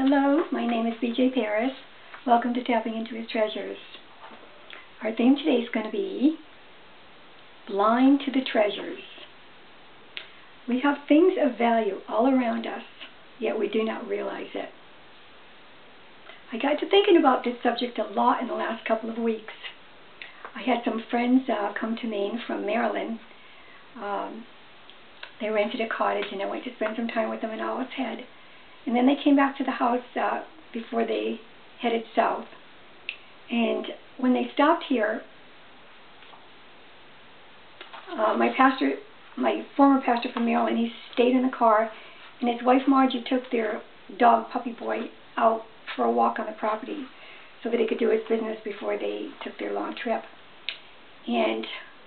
Hello, my name is BJ Paris. Welcome to Tapping Into His Treasures. Our theme today is going to be Blind to the Treasures. We have things of value all around us, yet we do not realize it. I got to thinking about this subject a lot in the last couple of weeks. I had some friends come to Maine from Maryland. They rented a cottage and I went to spend some time with them in Owl's Head. And then they came back to the house before they headed south. And when they stopped here, my former pastor from Maryland, he stayed in the car, and his wife Margie took their dog, Puppy Boy, out for a walk on the property so that he could do his business before they took their long trip. And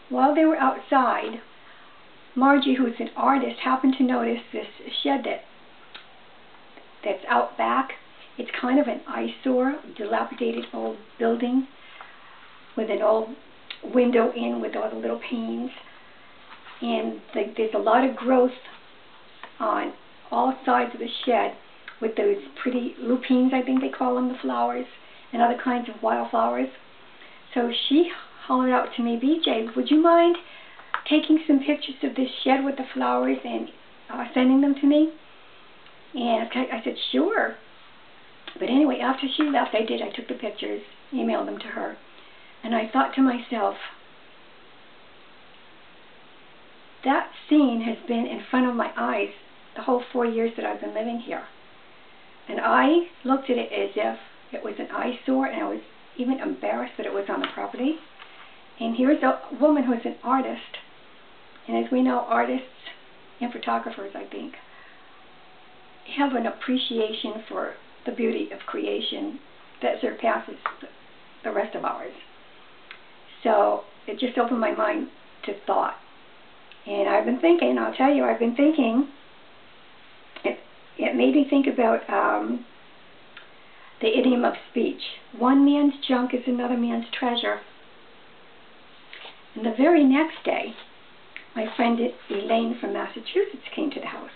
while they were outside, Margie, who's an artist, happened to notice this shed that's out back. It's kind of an eyesore, dilapidated old building with an old window in with all the little panes. And there's a lot of growth on all sides of the shed with those pretty lupines, I think they call them, the flowers, and other kinds of wildflowers. So she hollered out to me, BJ, would you mind taking some pictures of this shed with the flowers and sending them to me? And I said, sure. But anyway, after she left, I took the pictures, emailed them to her. And I thought to myself, that scene has been in front of my eyes the whole 4 years that I've been living here. And I looked at it as if it was an eyesore, and I was even embarrassed that it was on the property. And here's a woman who's an artist. And as we know, artists and photographers, I think, have an appreciation for the beauty of creation that surpasses the rest of ours. So it just opened my mind to thought. And I've been thinking, I'll tell you, it made me think about the idiom of speech. One man's junk is another man's treasure. And the very next day, my friend Elaine from Massachusetts came to the house.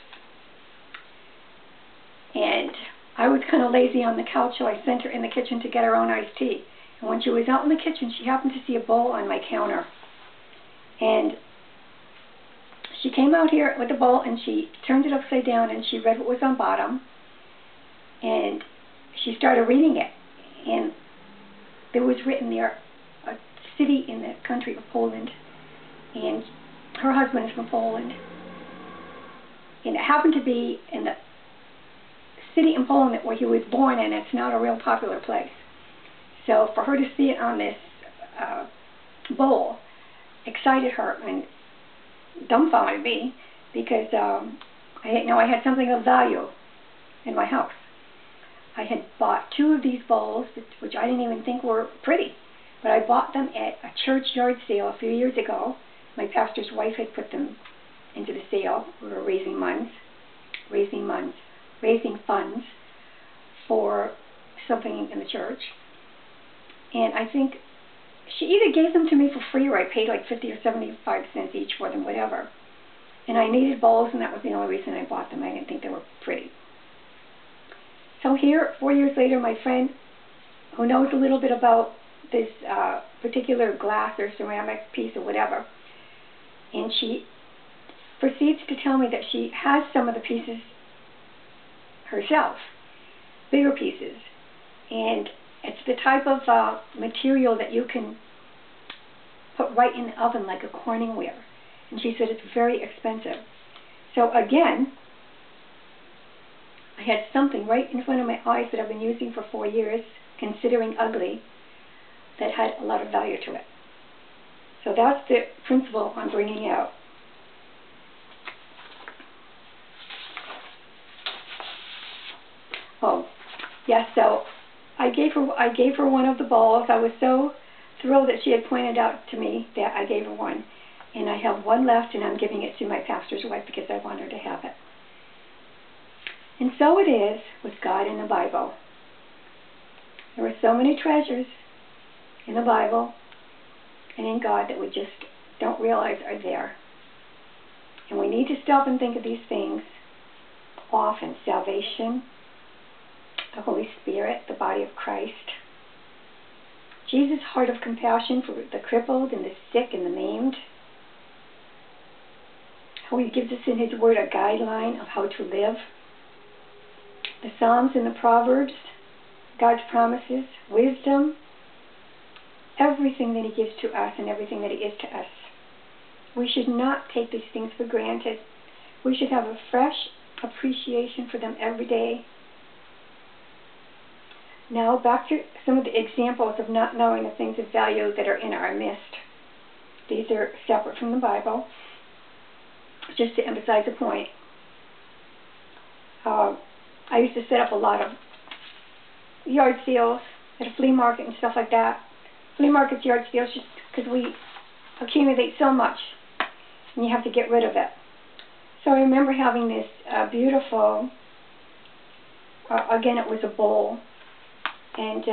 And I was kind of lazy on the couch, so I sent her in the kitchen to get her own iced tea. And when she was out in the kitchen, she happened to see a bowl on my counter. And she came out here with the bowl, and she turned it upside down, and she read what was on bottom. And she started reading it. And there was written there, a city in the country of Poland. And her husband is from Poland. And it happened to be in the city in Poland where he was born, and it's not a real popular place. So for her to see it on this bowl excited her and dumbfounded me, because I had something of value in my house. I had bought 2 of these bowls, which I didn't even think were pretty, but I bought them at a church yard sale a few years ago. My pastor's wife had put them into the sale. We were raising funds for something in the church. And I think she either gave them to me for free, or I paid like 50 or 75 cents each for them, whatever. And I needed bowls, and that was the only reason I bought them. I didn't think they were pretty. So here, 4 years later, my friend, who knows a little bit about this particular glass or ceramic piece or whatever, and she proceeds to tell me that she has some of the pieces herself, bigger pieces, and it's the type of material that you can put right in the oven like a Corningware. And she said it's very expensive. So again, I had something right in front of my eyes that I've been using for 4 years, considering ugly, that had a lot of value to it. So that's the principle I'm bringing out. Oh, yes, so I gave her one of the bowls. I was so thrilled that she had pointed out to me that I gave her one. And I have one left, and I'm giving it to my pastor's wife because I want her to have it. And so it is with God in the Bible. There are so many treasures in the Bible and in God that we just don't realize are there. And we need to stop and think of these things often. Salvation, the Holy Spirit, the body of Christ. Jesus' heart of compassion for the crippled and the sick and the maimed. How he gives us in his word a guideline of how to live. The Psalms and the Proverbs, God's promises, wisdom, everything that he gives to us and everything that he is to us. We should not take these things for granted. We should have a fresh appreciation for them every day. Now back to some of the examples of not knowing the things of value that are in our midst. These are separate from the Bible, just to emphasize a point. I used to set up a lot of yard sales at a flea market and stuff like that. Flea markets, yard sales, just because we accumulate so much and you have to get rid of it. So I remember having this beautiful, again it was a bowl, and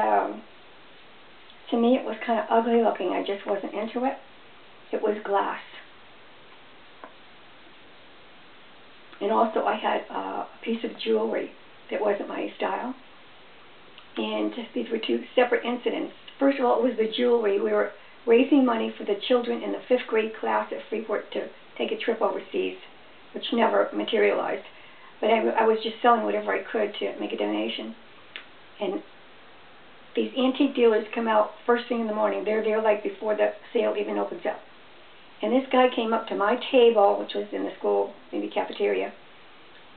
to me it was kind of ugly looking. I just wasn't into it. It was glass. And also I had a piece of jewelry that wasn't my style. And these were two separate incidents. First of all, it was the jewelry. We were raising money for the children in the 5th grade class at Freeport to take a trip overseas, which never materialized. But I was just selling whatever I could to make a donation. And these antique dealers come out first thing in the morning. They're there like before the sale even opens up. And this guy came up to my table, which was in the school, maybe cafeteria,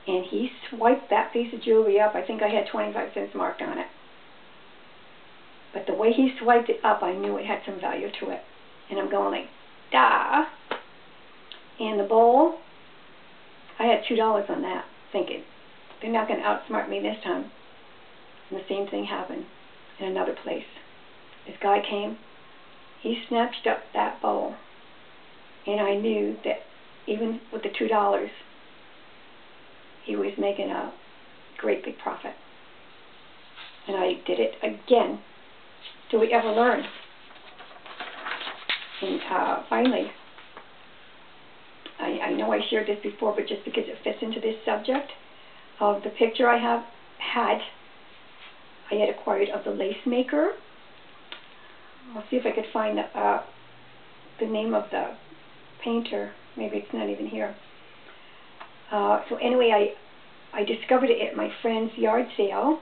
and he swiped that piece of jewelry up. I think I had 25 cents marked on it. But the way he swiped it up, I knew it had some value to it. And I'm going like, "Duh." And the bowl, I had $2 on that, thinking, they're not going to outsmart me this time. And the same thing happened in another place. This guy came, he snatched up that bowl, and I knew that even with the $2, he was making a great big profit. And I did it again. Do we ever learn? And finally, I know I shared this before, but just because it fits into this subject, of the picture I had acquired of the lace maker. I'll see if I could find the name of the painter. Maybe it's not even here. So anyway, I discovered it at my friend's yard sale.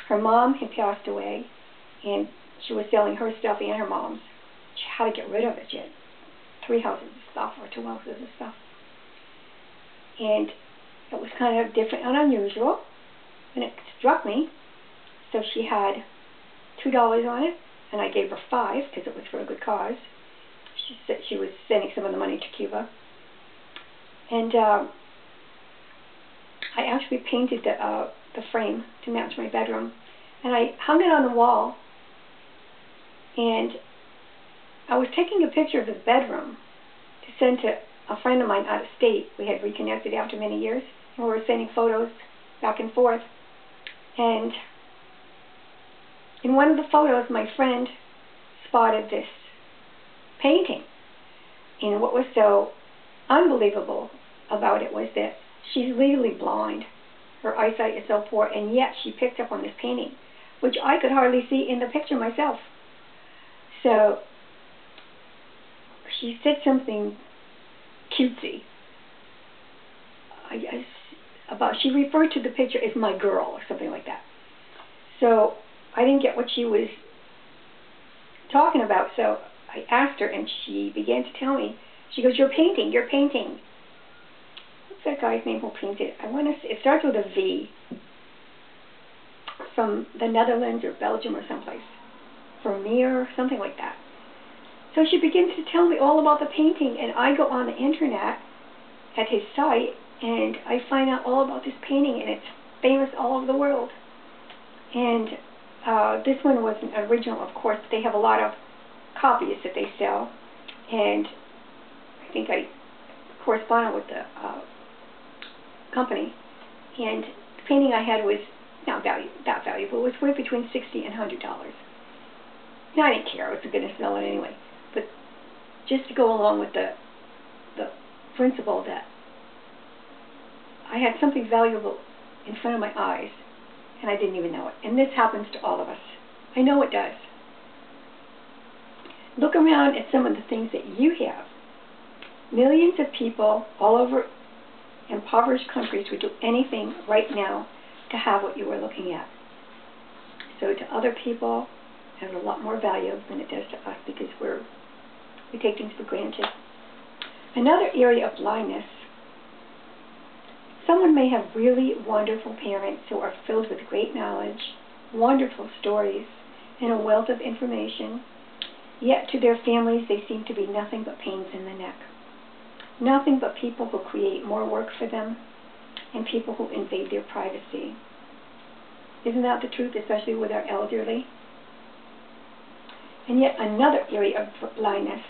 Her mom had passed away, and she was selling her stuff and her mom's. She had to get rid of it. She had 3 houses of stuff or 2 houses of stuff. And it was kind of different and unusual, and it struck me. So she had $2 on it, and I gave her 5 because it was for a good cause. She said she was sending some of the money to Cuba. And I actually painted the frame to match my bedroom, and I hung it on the wall. And I was taking a picture of the bedroom to send to a friend of mine out of state. We had reconnected after many years, and we were sending photos back and forth. And in one of the photos, my friend spotted this painting. And what was so unbelievable about it was that she's legally blind. Her eyesight is so poor, and yet she picked up on this painting, which I could hardly see in the picture myself. So she said something cutesy. She referred to the picture as my girl or something like that. So I didn't get what she was talking about, so I asked her, and she began to tell me. She goes, "You're painting, you're painting." What's that guy's name who painted it? I want to say, it starts with a V. From the Netherlands or Belgium or someplace. Vermeer, something like that. So she begins to tell me all about the painting, and I go on the internet at his site, and I find out all about this painting, and it's famous all over the world. And this one was an original, of course. They have a lot of copies that they sell, and I think I corresponded with the company, and the painting I had was not that valuable. It was worth between $60 and $100. And I didn't care. I was going to sell it anyway. But just to go along with the principle that I had something valuable in front of my eyes, and I didn't even know it. And this happens to all of us. I know it does. Look around at some of the things that you have. Millions of people all over impoverished countries would do anything right now to have what you were looking at. So to other people, it has a lot more value than it does to us because we take things for granted. Another area of blindness. Someone may have really wonderful parents who are filled with great knowledge, wonderful stories, and a wealth of information, yet to their families they seem to be nothing but pains in the neck. Nothing but people who create more work for them and people who invade their privacy. Isn't that the truth, especially with our elderly? And yet another area of blindness.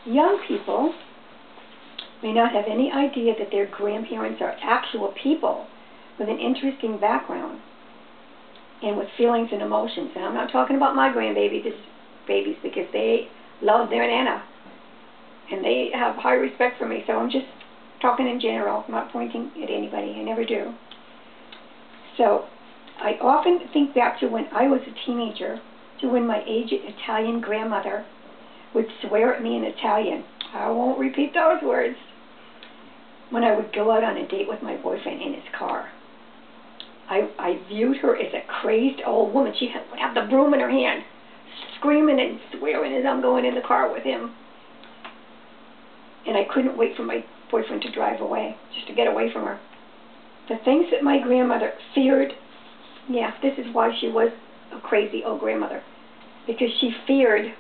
Young people may not have any idea that their grandparents are actual people with an interesting background and with feelings and emotions. And I'm not talking about my grandbabies because they love their Nana and they have high respect for me. So I'm just talking in general. I'm not pointing at anybody. I never do. So I often think back to when I was a teenager, to when my aged Italian grandmother would swear at me in Italian. I won't repeat those words. When I would go out on a date with my boyfriend in his car, I viewed her as a crazed old woman. She would have the broom in her hand, screaming and swearing as I'm going in the car with him. And I couldn't wait for my boyfriend to drive away, just to get away from her. The things that my grandmother feared, yeah, this is why she was a crazy old grandmother, because she feared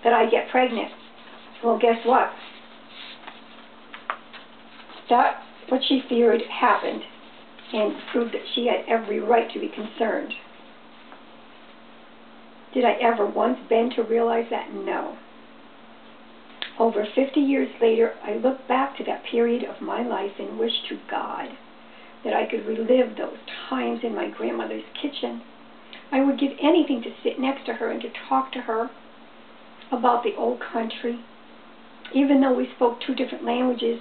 that I'd get pregnant. Well, guess what? That, what she feared, happened, and proved that she had every right to be concerned. Did I ever once bend to realize that? No. Over 50 years later, I look back to that period of my life and wish to God that I could relive those times in my grandmother's kitchen. I would give anything to sit next to her and to talk to her about the old country. Even though we spoke two different languages,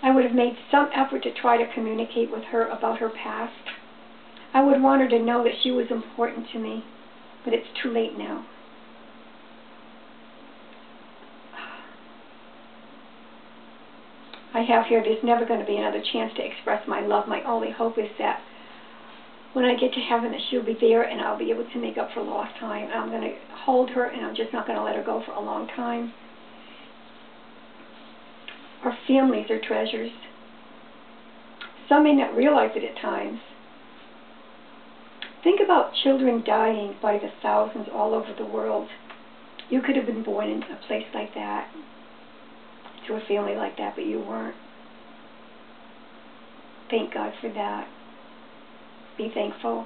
I would have made some effort to try to communicate with her about her past. I would want her to know that she was important to me, but it's too late now. I have here, there's never going to be another chance to express my love. My only hope is that when I get to heaven, that she'll be there and I'll be able to make up for lost time. I'm going to hold her and I'm just not going to let her go for a long time. Our families are treasures. Some may not realize it at times. Think about children dying by the thousands all over the world. You could have been born in a place like that, to a family like that, but you weren't. Thank God for that. Be thankful.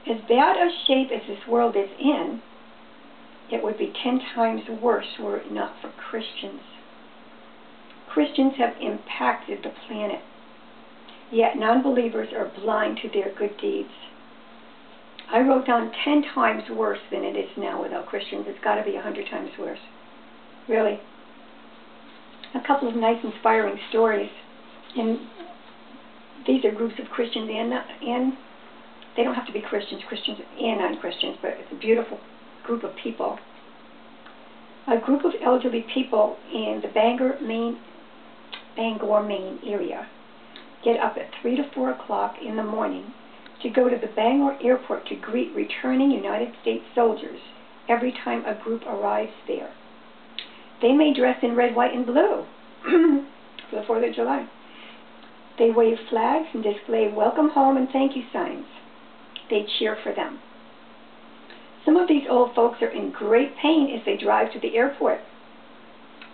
As bad a shape as this world is in, it would be 10 times worse were it not for Christians. Christians have impacted the planet, yet non-believers are blind to their good deeds. I wrote down 10 times worse than it is now without Christians. It's got to be 100 times worse. Really. A couple of nice, inspiring stories. And these are groups of Christians and they don't have to be Christians and non-Christians, but it's a beautiful group of people. A group of elderly people in the Bangor, Maine area get up at 3 to 4 o'clock in the morning to go to the Bangor airport to greet returning United States soldiers every time a group arrives there. They may dress in red, white, and blue for the 4th of July. They wave flags and display welcome home and thank you signs. They cheer for them. Some of these old folks are in great pain as they drive to the airport.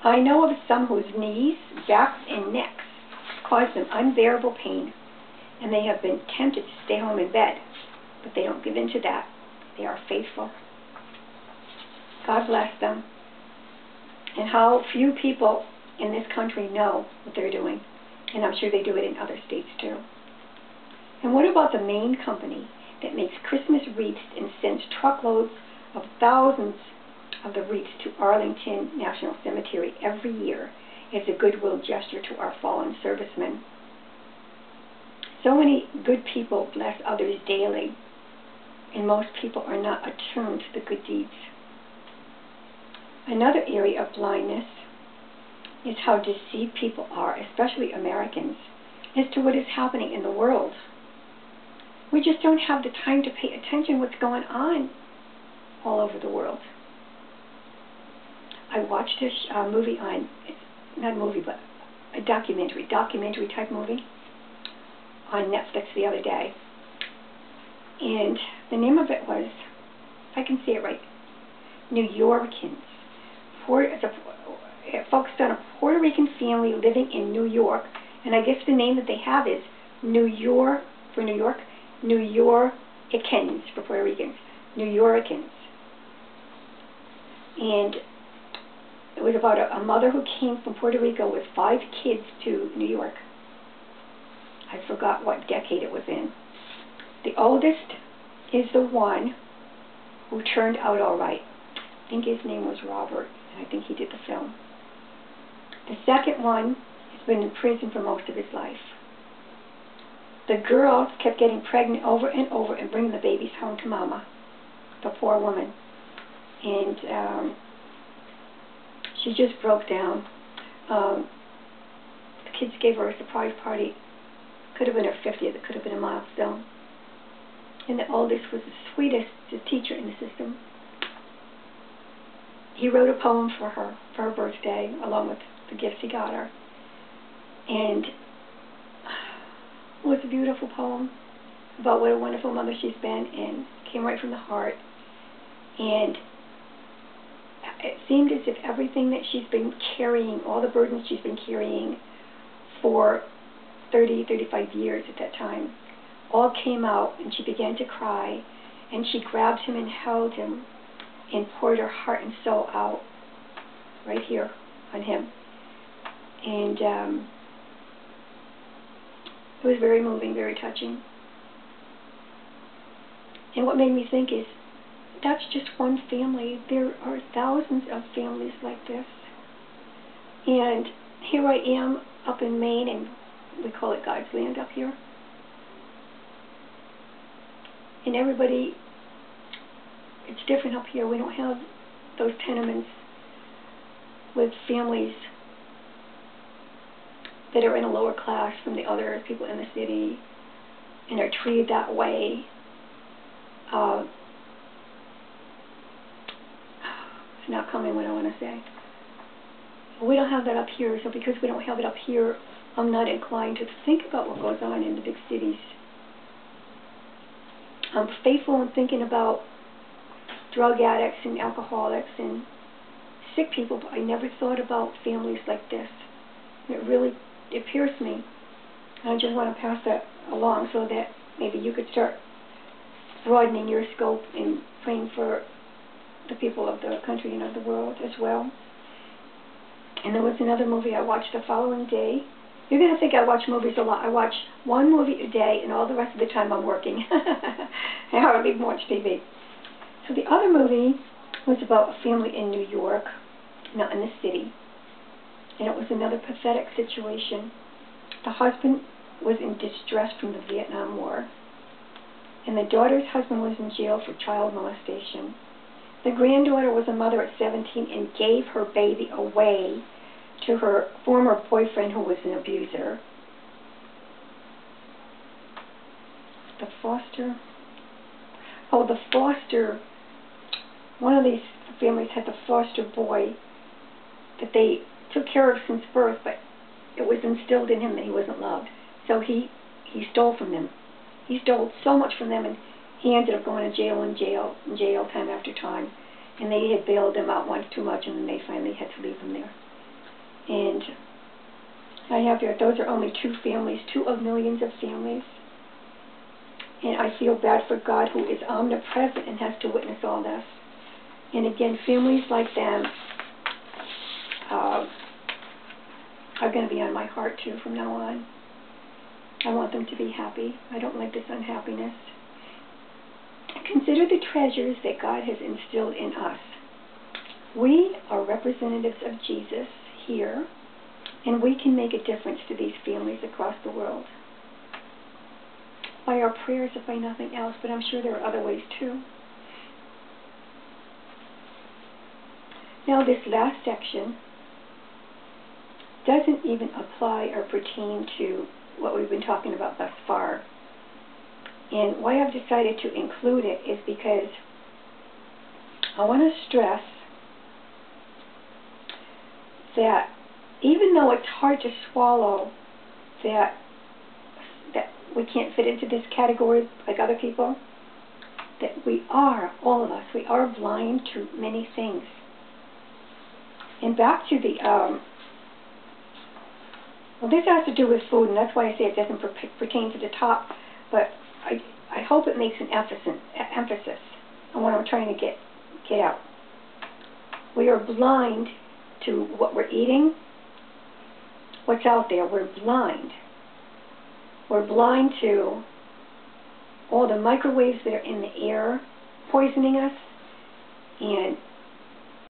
I know of some whose knees, backs, and necks cause them unbearable pain, and they have been tempted to stay home in bed, but they don't give in to that. They are faithful. God bless them. And how few people in this country know what they're doing, and I'm sure they do it in other states too. And what about the Maine company that makes Christmas wreaths and sends truckloads of thousands of the wreaths to Arlington National Cemetery every year as a goodwill gesture to our fallen servicemen? So many good people bless others daily, and most people are not attuned to the good deeds. Another area of blindness is how deceived people are, especially Americans, as to what is happening in the world. We just don't have the time to pay attention to what's going on all over the world. I watched a movie on, not a movie, but a documentary type movie on Netflix the other day. And the name of it was, if I can say it right, New Yorkers. It focused on a Puerto Rican family living in New York, and I guess the name that they have is New York for New York, New Yorkers for Puerto Ricans, New Yorkers. And it was about a mother who came from Puerto Rico with 5 kids to New York. I forgot what decade it was in. The oldest is the one who turned out all right. I think his name was Robert, and I think he did the film. The second one has been in prison for most of his life. The girls kept getting pregnant over and over and bringing the babies home to mama, the poor woman. And she just broke down. The kids gave her a surprise party. Could have been her 50th, it could have been a milestone. And the oldest was the sweetest teacher in the system. He wrote a poem for her birthday, along with the gifts he got her. And it was a beautiful poem about what a wonderful mother she's been, and came right from the heart. And it seemed as if everything that she's been carrying, all the burdens she's been carrying for 30, 35 years at that time, all came out, and she began to cry, and she grabbed him and held him and poured her heart and soul out right here on him. And it was very moving, very touching. And what made me think is, that's just one family. There are thousands of families like this. And here I am up in Maine, and we call it God's land up here. And everybody, it's different up here. We don't have those tenements with families that are in a lower class from the other people in the city and are treated that way. It's not coming what I want to say. We don't have that up here, so because we don't have it up here, I'm not inclined to think about what goes on in the big cities. I'm faithful in thinking about drug addicts and alcoholics and sick people, but I never thought about families like this. It pierced me. I just want to pass that along so that maybe you could start broadening your scope and praying for the people of the country and of the world as well. And there was another movie I watched the following day. You're going to think I watch movies a lot. I watch one movie a day, and all the rest of the time I'm working. I hardly even watch TV. So the other movie was about a family in New York, not in the city. And it was another pathetic situation. The husband was in distress from the Vietnam War, and the daughter's husband was in jail for child molestation. The granddaughter was a mother at 17 and gave her baby away to her former boyfriend, who was an abuser. The foster, one of these families had the foster boy that they took care of since birth, but it was instilled in him that he wasn't loved. So he stole from them. He stole so much from them, and he ended up going to jail time after time. And they had bailed him out once too much, and then they finally had to leave him there. And I have here, those are only 2 families, 2 of millions of families. And I feel bad for God, who is omnipresent and has to witness all this. And again, families like them are going to be on my heart too from now on. I want them to be happy. I don't like this unhappiness. Consider the treasures that God has instilled in us. We are representatives of Jesus here, and we can make a difference to these families across the world. by our prayers, if by nothing else, but I'm sure there are other ways too. Now this last section doesn't even apply or pertain to what we've been talking about thus far. And why I've decided to include it is because I want to stress that even though it's hard to swallow that we can't fit into this category like other people, that we are, all of us, we are blind to many things. And back to the, well, this has to do with food, and that's why I say it doesn't pertain to the top, but I hope it makes an emphasis on what I'm trying to get out. We are blind to what we're eating, what's out there. We're blind. We're blind to all the microwaves that are in the air poisoning us, and